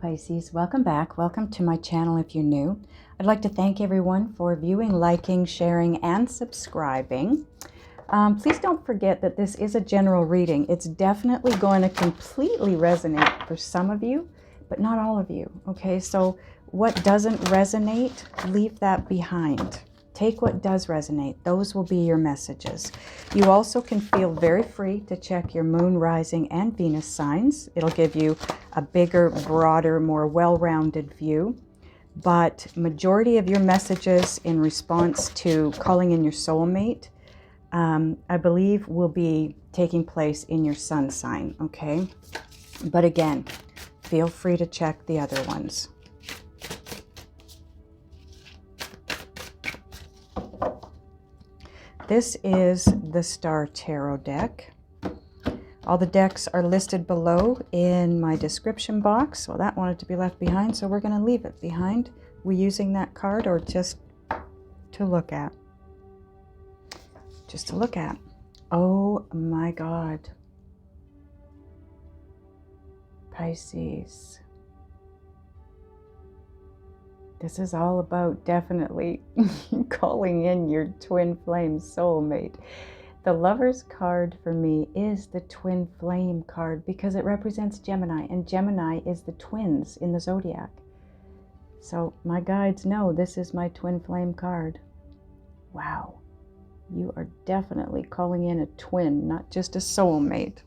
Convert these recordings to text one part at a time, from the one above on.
Pisces, welcome back. Welcome to my channel if you're new. I'd like to thank everyone for viewing, liking, sharing, and subscribing. Please don't forget that this is a general reading. It's definitely going to completely resonate for some of you, but not all of you, okay? So what doesn't resonate, leave that behind. Take what does resonate. Those will be your messages. You also can feel very free to check your moon, rising, and Venus signs. It'll give you a bigger, broader, more well-rounded view. But majority of your messages in response to calling in your soulmate, I believe will be taking place in your sun sign, okay? But again, feel free to check the other ones. This is the Star Tarot deck. All the decks are listed below in my description box. Well, that wanted to be left behind, so we're going to leave it behind. We're using that card or just to look at? Just to look at. Oh my God. Pisces. This is all about definitely calling in your twin flame soulmate. The Lover's card for me is the twin flame card because it represents Gemini, and Gemini is the twins in the zodiac. So my guides know this is my twin flame card. Wow. You are definitely calling in a twin, not just a soulmate.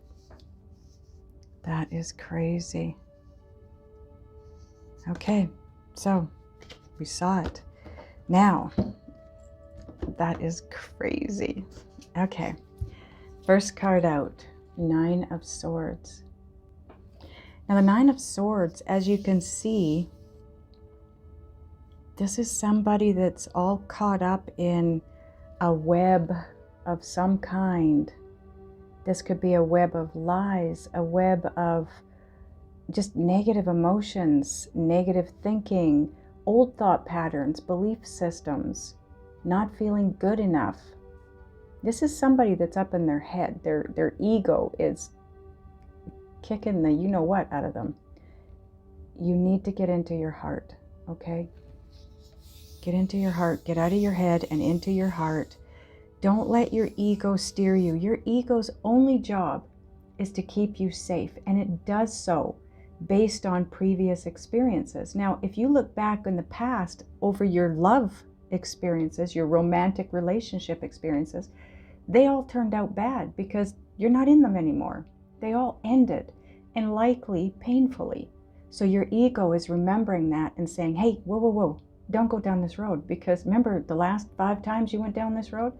That is crazy. Okay, so we saw it. Now, that is crazy. Okay, first card out, Nine of Swords. Now the Nine of Swords, as you can see, this is somebody that's all caught up in a web of some kind. This could be a web of lies, a web of just negative emotions, negative thinking, old thought patterns, belief systems, not feeling good enough. This is somebody that's up in their head. Their ego is kicking the you-know-what out of them. You need to get into your heart, okay? Get into your heart. Get out of your head and into your heart. Don't let your ego steer you. Your ego's only job is to keep you safe, and it does so based on previous experiences. Now, if you look back in the past over your love experiences, your romantic relationship experiences, they all turned out bad because you're not in them anymore. They all ended, and likely painfully. So your ego is remembering that and saying, hey, whoa, whoa, whoa, don't go down this road, because remember the last 5 times you went down this road?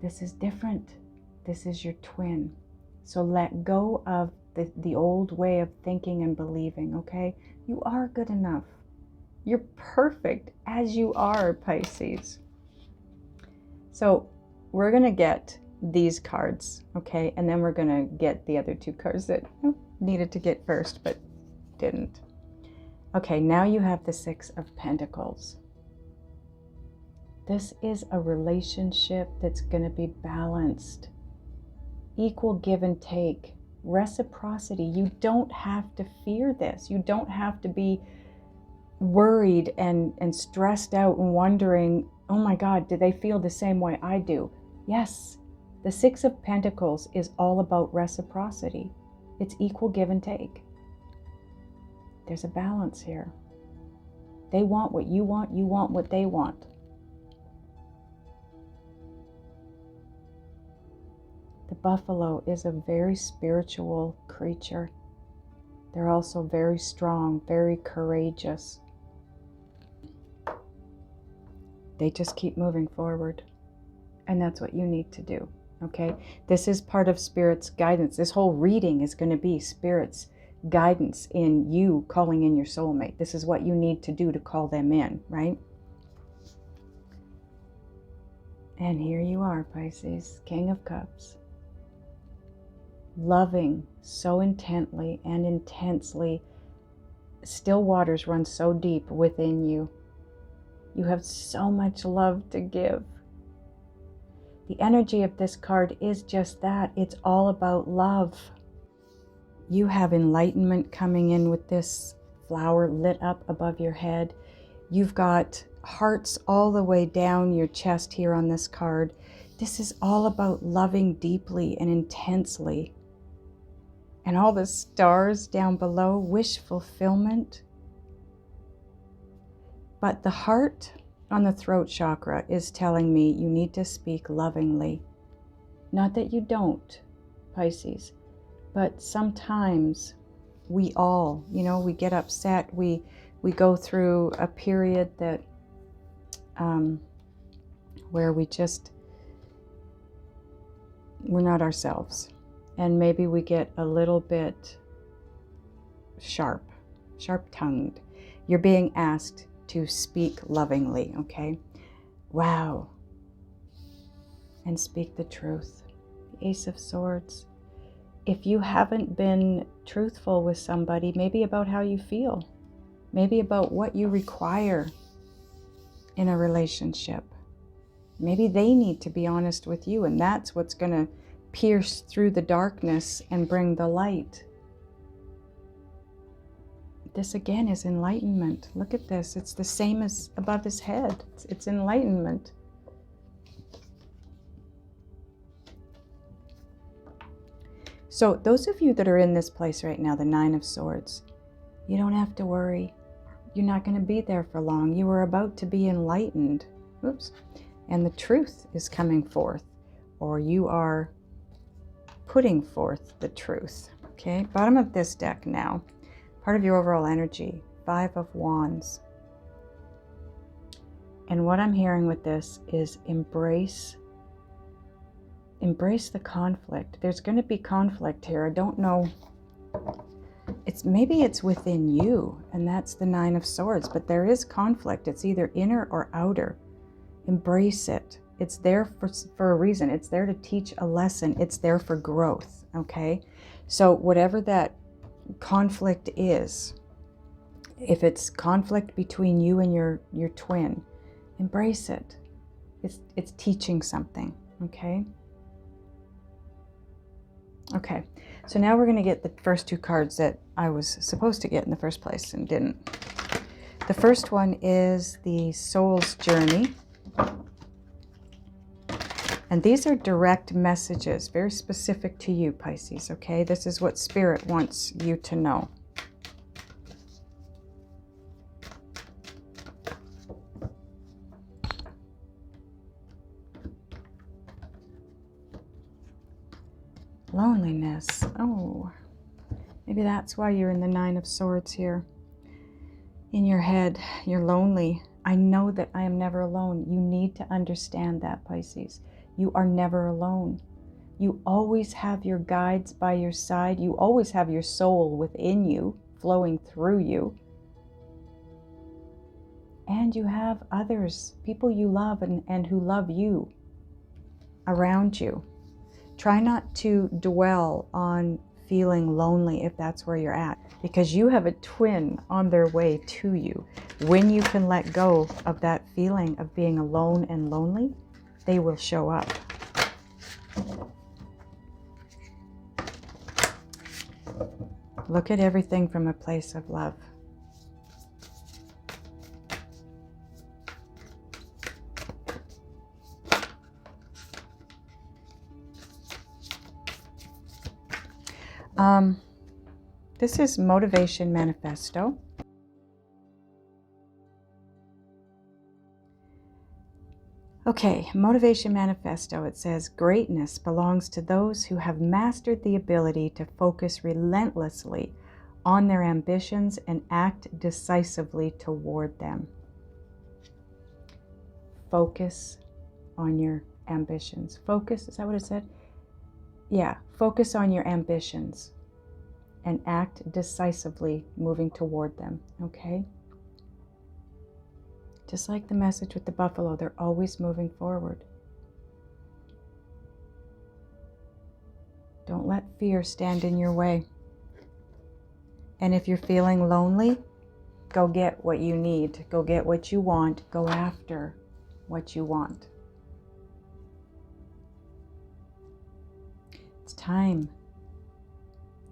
This is different. This is your twin. So let go of the old way of thinking and believing, okay? You are good enough. You're perfect as you are, Pisces. So we're going to get these cards, okay? And then we're going to get the other 2 cards that needed to get first, but didn't. Okay, now you have the 6 of Pentacles. This is a relationship that's going to be balanced. Equal give and take. Reciprocity. You don't have to fear this. You don't have to be worried and stressed out and wondering, oh my God, do they feel the same way I do? Yes, the 6 of Pentacles is all about reciprocity. It's equal give and take. There's a balance here. They want what you want what they want. The buffalo is a very spiritual creature. They're also very strong, very courageous. They just keep moving forward. And that's what you need to do, okay? This is part of Spirit's guidance. This whole reading is going to be Spirit's guidance in you calling in your soulmate. This is what you need to do to call them in, right? And here you are, Pisces, King of Cups. Loving so intently and intensely. Still waters run so deep within you. You have so much love to give. The energy of this card is just that. It's all about love. You have enlightenment coming in with this flower lit up above your head. You've got hearts all the way down your chest here on this card. This is all about loving deeply and intensely. And all the stars down below, wish fulfillment. But the heart on the throat chakra is telling me you need to speak lovingly. Not that you don't, Pisces, but sometimes we all, we get upset. We go through a period that where we're not ourselves. And maybe we get a little bit sharp-tongued. You're being asked to speak lovingly, okay? Wow. And speak the truth. The Ace of Swords. If you haven't been truthful with somebody, maybe about how you feel, maybe about what you require in a relationship, maybe they need to be honest with you, and that's what's going to pierce through the darkness and bring the light. This again is enlightenment. Look at this. It's the same as above his head. It's enlightenment. So those of you that are in this place right now, the Nine of Swords, you don't have to worry. You're not going to be there for long. You are about to be enlightened. Oops. And the truth is coming forth, or you are putting forth the truth. Okay, bottom of this deck now. Part of your overall energy, Five of Wands. And what I'm hearing with this is embrace the conflict. There's going to be conflict here. I don't know. Maybe it's within you, and that's the Nine of Swords, but there is conflict. It's either inner or outer. Embrace it. It's there for a reason. It's there to teach a lesson. It's there for growth, okay? So whatever that conflict is, if it's conflict between you and your twin, embrace it. It's teaching something, okay? Okay, so now we're going to get the first two cards that I was supposed to get in the first place and didn't. The first one is the Soul's Journey. And these are direct messages, very specific to you, Pisces, okay? This is what Spirit wants you to know. Loneliness. Oh, maybe that's why you're in the Nine of Swords here. In your head, you're lonely. I know that I am never alone. You need to understand that, Pisces. You are never alone. You always have your guides by your side. You always have your soul within you, flowing through you. And you have others, people you love and who love you around you. Try not to dwell on feeling lonely if that's where you're at, because you have a twin on their way to you. When you can let go of that feeling of being alone and lonely, they will show up. Look at everything from a place of love. This is Motivation Manifesto. Okay, Motivation Manifesto, it says, greatness belongs to those who have mastered the ability to focus relentlessly on their ambitions and act decisively toward them. Focus on your ambitions. Focus, is that what it said? Yeah, focus on your ambitions and act decisively moving toward them, okay? Just like the message with the buffalo, they're always moving forward. Don't let fear stand in your way. And if you're feeling lonely, go get what you need. Go get what you want. Go after what you want. It's time.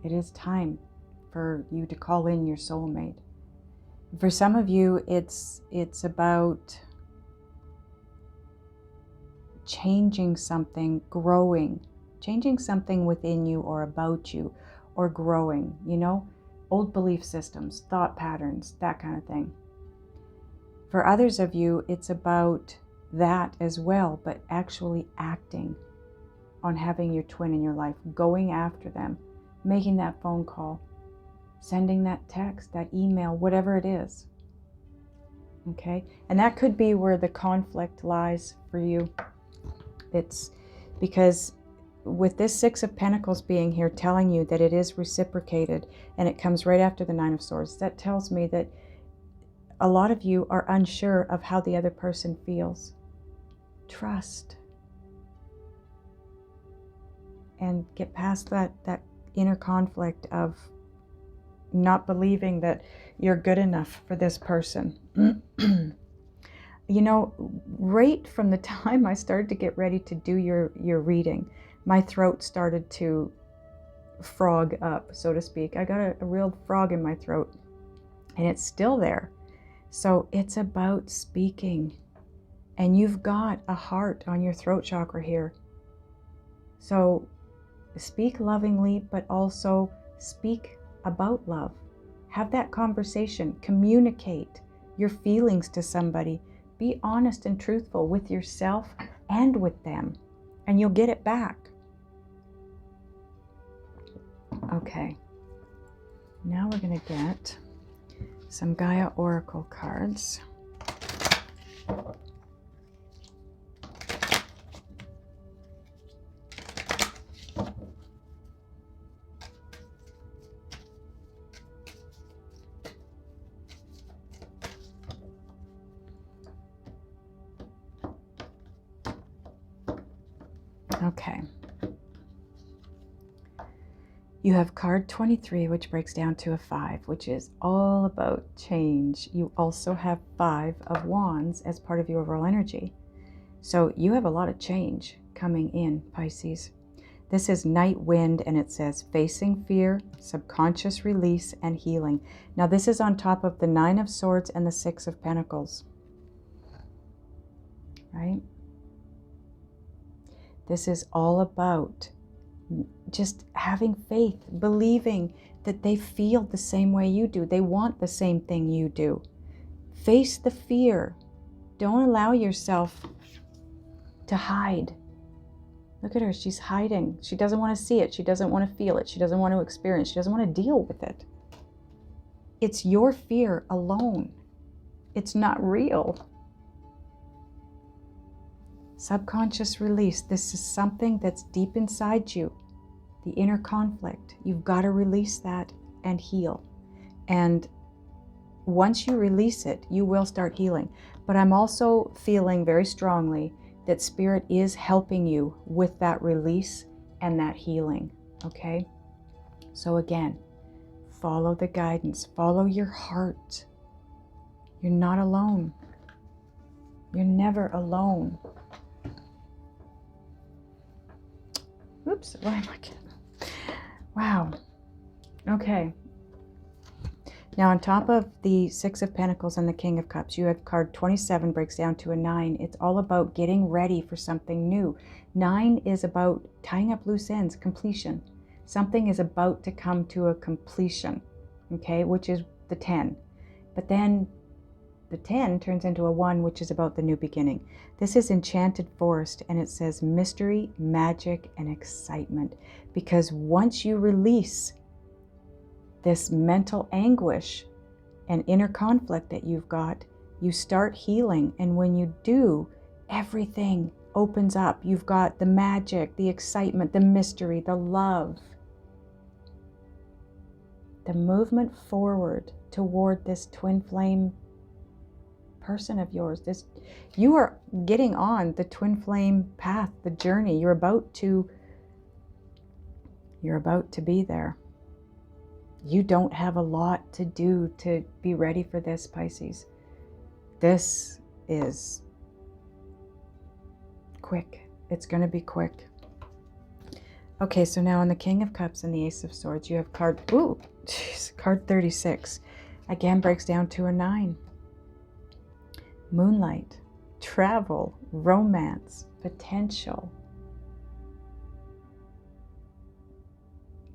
It is time for you to call in your soulmate. For some of you, it's about changing something, growing, changing something within you or about you, or growing, you know, old belief systems, thought patterns, that kind of thing. For others of you, it's about that as well, but actually acting on having your twin in your life, going after them, making that phone call, sending that text, that email, whatever it is. Okay? And that could be where the conflict lies for you. It's because with this Six of Pentacles being here, telling you that it is reciprocated, and it comes right after the Nine of Swords, that tells me that a lot of you are unsure of how the other person feels. Trust. And get past that inner conflict of not believing that you're good enough for this person. You know, right from the time I started to get ready to do your reading, my throat started to frog up, so to speak. I got a real frog in my throat, and it's still there. So it's about speaking, and you've got a heart on your throat chakra here. So speak lovingly, but also speak about love. Have that conversation, communicate your feelings to somebody. Be honest and truthful with yourself and with them, and you'll get it back. Okay, now we're going to get some Gaia Oracle cards. Okay. You have card 23, which breaks down to a 5, which is all about change. You also have 5 of Wands as part of your overall energy. So you have a lot of change coming in, Pisces. This is Night Wind, and it says facing fear, subconscious release, and healing. Now this is on top of the 9 of Swords and the 6 of Pentacles. Right? This is all about just having faith, believing that they feel the same way you do. They want the same thing you do. Face the fear. Don't allow yourself to hide. Look at her, she's hiding. She doesn't want to see it. She doesn't want to feel it. She doesn't want to experience. She doesn't want to deal with it. It's your fear alone. It's not real. Subconscious release. This is something that's deep inside you. The inner conflict. You've got to release that and heal. And once you release it, you will start healing. But I'm also feeling very strongly that Spirit is helping you with that release and that healing. Okay? So again, follow the guidance. Follow your heart. You're not alone. You're never alone. Oops, what am I getting? Wow. Okay. Now on top of the 6 of Pentacles and the King of Cups, you have card 27 breaks down to a 9. It's all about getting ready for something new. 9 is about tying up loose ends, completion. Something is about to come to a completion, okay, which is the 10. But then the 10 turns into a 1, which is about the new beginning. This is Enchanted Forest, and it says mystery, magic, and excitement. Because once you release this mental anguish and inner conflict that you've got, you start healing. And when you do, everything opens up. You've got the magic, the excitement, the mystery, the love, the movement forward toward this twin flame person of yours. You are getting on the twin flame path, the journey. You're about to be there. You don't have a lot to do to be ready for this, Pisces. This is quick. It's going to be quick. Okay, so now on the King of Cups and the Ace of Swords, you have card 36, Again, breaks down to a 9. Moonlight, travel, romance, potential.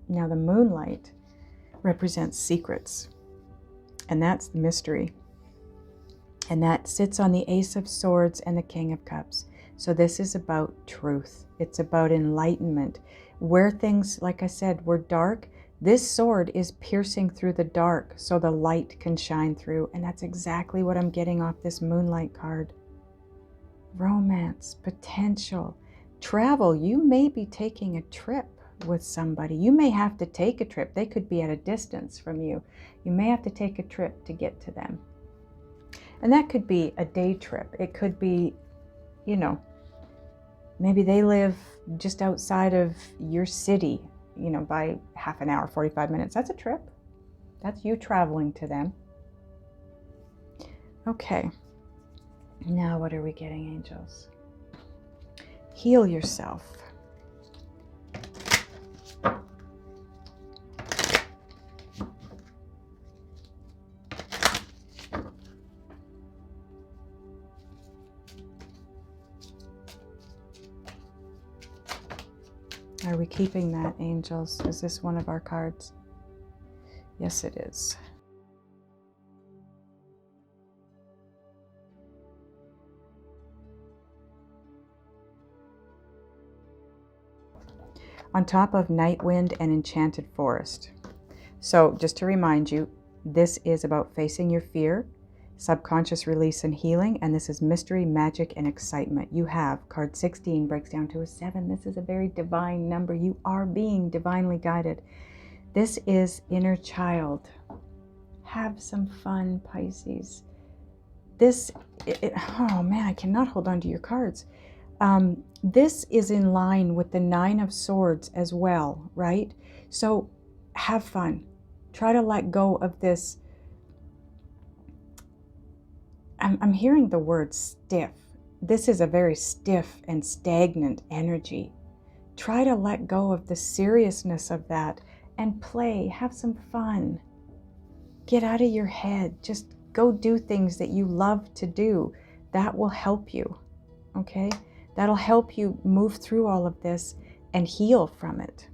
Now the moonlight represents secrets, and that's the mystery. And that sits on the Ace of Swords and the King of Cups. So this is about truth. It's about enlightenment. Where things, like I said, were dark, this sword is piercing through the dark so the light can shine through. And that's exactly what I'm getting off this moonlight card. Romance, potential, travel. You may be taking a trip with somebody. You may have to take a trip. They could be at a distance from you. You may have to take a trip to get to them. And that could be a day trip. It could be, you know, maybe they live just outside of your city, you know, by half an hour, 45 minutes. That's a trip. That's you traveling to them. Okay. Now what are we getting, angels? Heal yourself. Are we keeping that, angels? Is this one of our cards? Yes, it is. On top of Night Wind and Enchanted Forest. So just to remind you, this is about facing your fear, subconscious release and healing, and this is mystery, magic, and excitement. You have card 16 breaks down to a 7. This is a very divine number. You are being divinely guided. This is inner child. Have some fun, Pisces. Oh man, I cannot hold on to your cards. This is in line with the 9 of Swords as well, right? So have fun. Try to let go of this. I'm hearing the word stiff. This is a very stiff and stagnant energy. Try to let go of the seriousness of that and play. Have some fun. Get out of your head. Just go do things that you love to do. That will help you, okay? That'll help you move through all of this and heal from it.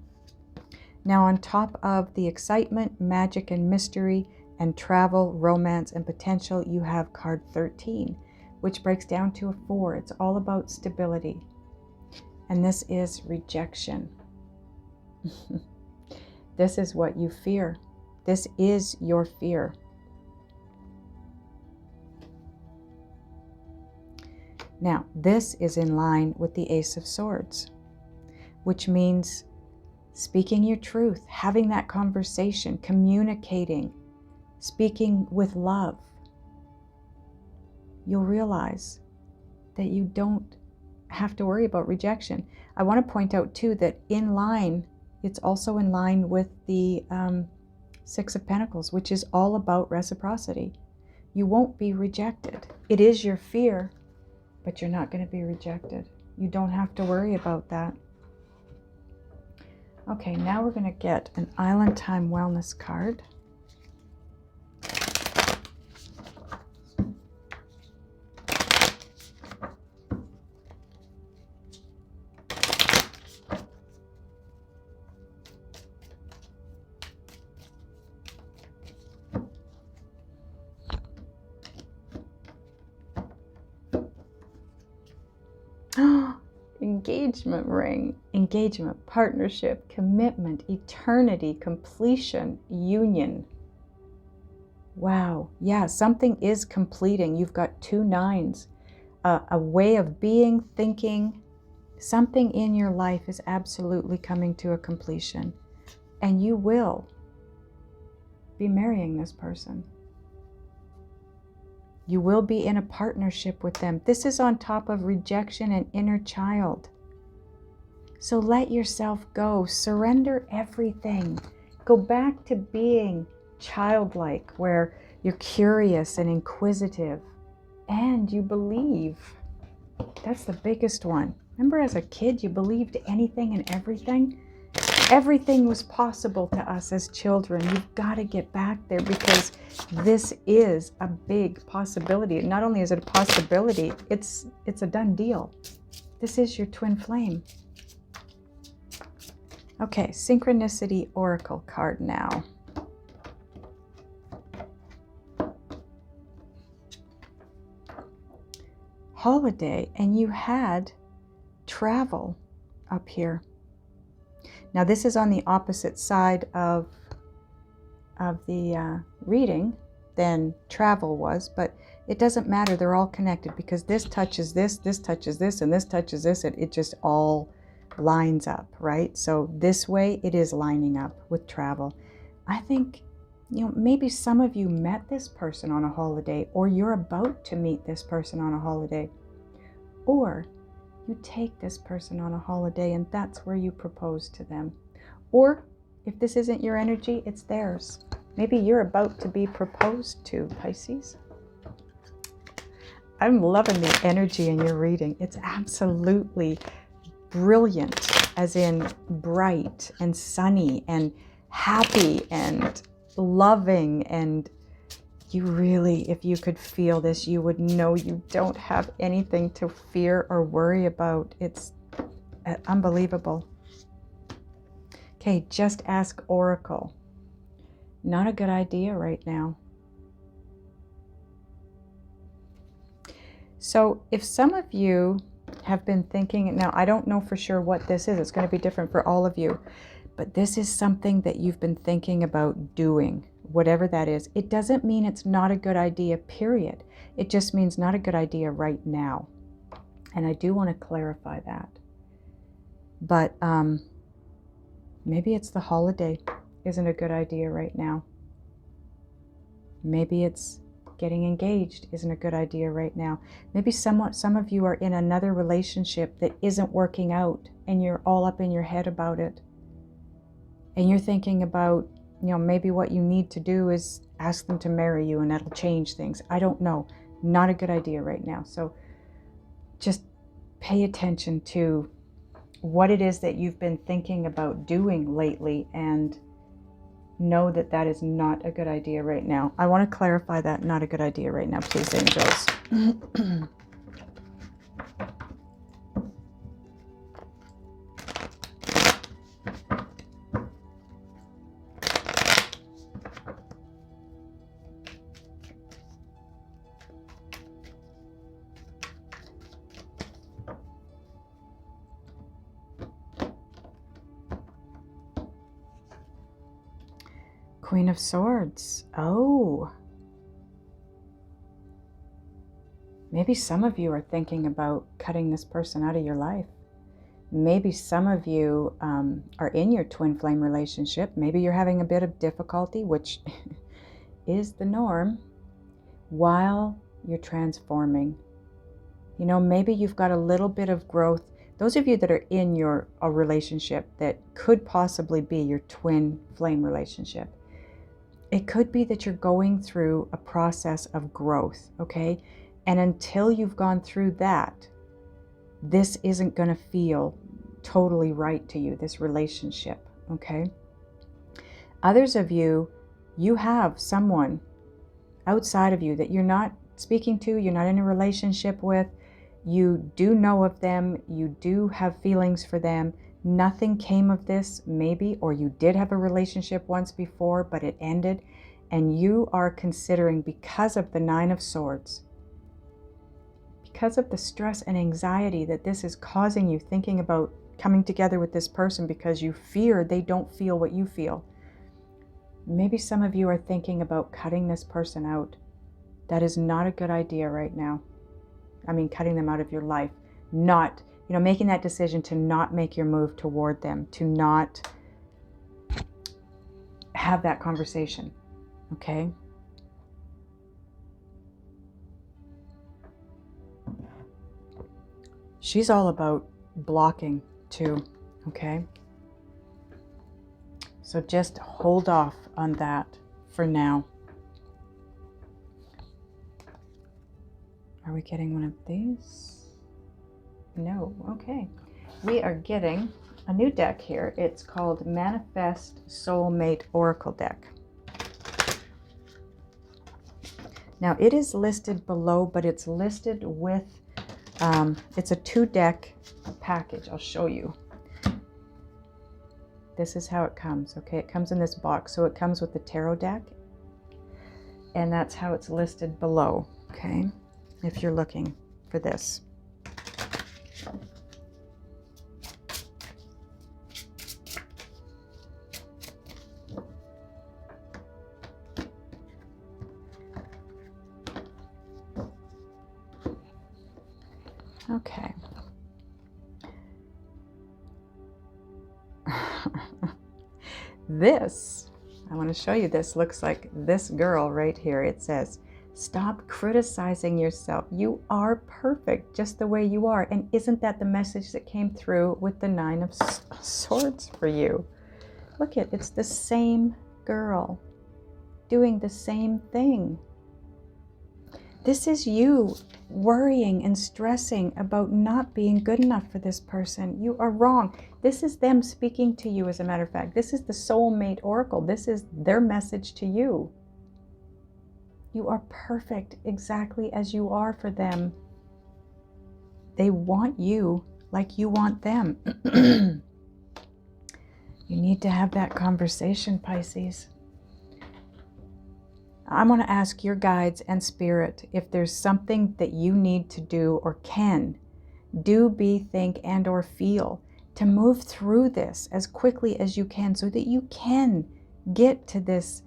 Now, on top of the excitement, magic, and mystery, and travel, romance, and potential, you have card 13, which breaks down to a 4. It's all about stability. And this is rejection. This is what you fear. This is your fear. Now, this is in line with the Ace of Swords, which means speaking your truth, having that conversation, communicating, speaking with love. You'll realize that you don't have to worry about rejection. I want to point out too that in line, it's also in line with the 6 of Pentacles, which is all about reciprocity. You won't be rejected. It is your fear, but you're not going to be rejected. You don't have to worry about that. Okay, now we're going to get an Island Time Wellness card. Engagement ring, engagement, partnership, commitment, eternity, completion, union. Wow, yeah, something is completing. You've got 2 9s, a way of being, thinking. Something in your life is absolutely coming to a completion, and you will be marrying this person. You will be in a partnership with them. This is on top of rejection and inner child. So let yourself go. Surrender everything. Go back to being childlike, where you're curious and inquisitive and you believe. That's the biggest one. Remember, as a kid, you believed anything and everything? Everything was possible to us as children. You've got to get back there, because this is a big possibility. Not only is it a possibility, it's a done deal. This is your twin flame. Okay, Synchronicity Oracle card now. Holiday, and you had travel up here. Now this is on the opposite side of the reading than travel was, but it doesn't matter. They're all connected, because this touches this touches this, and this touches this, and it just all lines up, right? So this way it is lining up with travel. I think, maybe some of you met this person on a holiday, or you're about to meet this person on a holiday, or you take this person on a holiday and that's where you propose to them. Or if this isn't your energy, it's theirs. Maybe you're about to be proposed to, Pisces. I'm loving the energy in your reading. It's absolutely brilliant, as in bright and sunny and happy and loving. And you really, if you could feel this, you would know you don't have anything to fear or worry about. It's unbelievable. Okay, just ask Oracle. Not a good idea right now. So if some of you have been thinking, now I don't know for sure what this is. It's going to be different for all of you. But this is something that you've been thinking about doing, whatever that is. It doesn't mean it's not a good idea, period. It just means not a good idea right now. And I do want to clarify that. But maybe it's the holiday isn't a good idea right now. Maybe it's getting engaged isn't a good idea right now. Maybe some of you are in another relationship that isn't working out, and you're all up in your head about it. And you're thinking about, maybe what you need to do is ask them to marry you and that'll change things. I don't know. Not a good idea right now. So just pay attention to what it is that you've been thinking about doing lately, and know that that is not a good idea right now. I want to clarify that. Not a good idea right now, please, angels. Queen of Swords. Oh. Maybe some of you are thinking about cutting this person out of your life. Maybe some of you are in your twin flame relationship. Maybe you're having a bit of difficulty, which is the norm, while you're transforming. Maybe you've got a little bit of growth. Those of you that are in a relationship that could possibly be your twin flame relationship, it could be that you're going through a process of growth, okay? And until you've gone through that, this isn't going to feel totally right to you, this relationship, okay? Others of you, you have someone outside of you that you're not speaking to, you're not in a relationship with, you do know of them, you do have feelings for them. Nothing came of this, maybe, or you did have a relationship once before, but it ended, and you are considering, because of the Nine of Swords, because of the stress and anxiety that this is causing you, thinking about coming together with this person because you fear they don't feel what you feel. Maybe some of you are thinking about cutting this person out. That is not a good idea right now. I mean, cutting them out of your life. Not, making that decision to not make your move toward them, to not have that conversation, okay? She's all about blocking too, okay? So just hold off on that for now. Are we getting one of these? No, okay. We are getting a new deck here. It's called Manifest Soulmate Oracle Deck. Now it is listed below, but it's listed with, it's a 2-deck package. I'll show you. This is how it comes, okay? It comes in this box. So it comes with the tarot deck, and that's how it's listed below, okay? If you're looking for this. Okay. This, I want to show you this, looks like this girl right here. It says, stop criticizing yourself. You are perfect just the way you are. And isn't that the message that came through with the 9 of Swords for you? Look at, it's the same girl doing the same thing. This is you worrying and stressing about not being good enough for this person. You are wrong. This is them speaking to you, as a matter of fact. This is the soulmate oracle. This is their message to you. You are perfect exactly as you are for them. They want you like you want them. You need to have that conversation, Pisces. I'm going to ask your guides and spirit if there's something that you need to do or can do, be, think, and or feel to move through this as quickly as you can so that you can get to this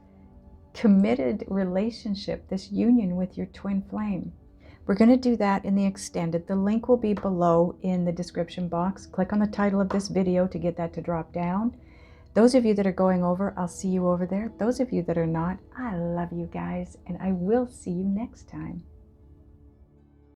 committed relationship, this union with your twin flame. We're going to do that in the extended. The link will be below in the description box. Click on the title of this video to get that to drop down. Those of you that are going over, I'll see you over there. Those of you that are not, I love you guys, and I will see you next time.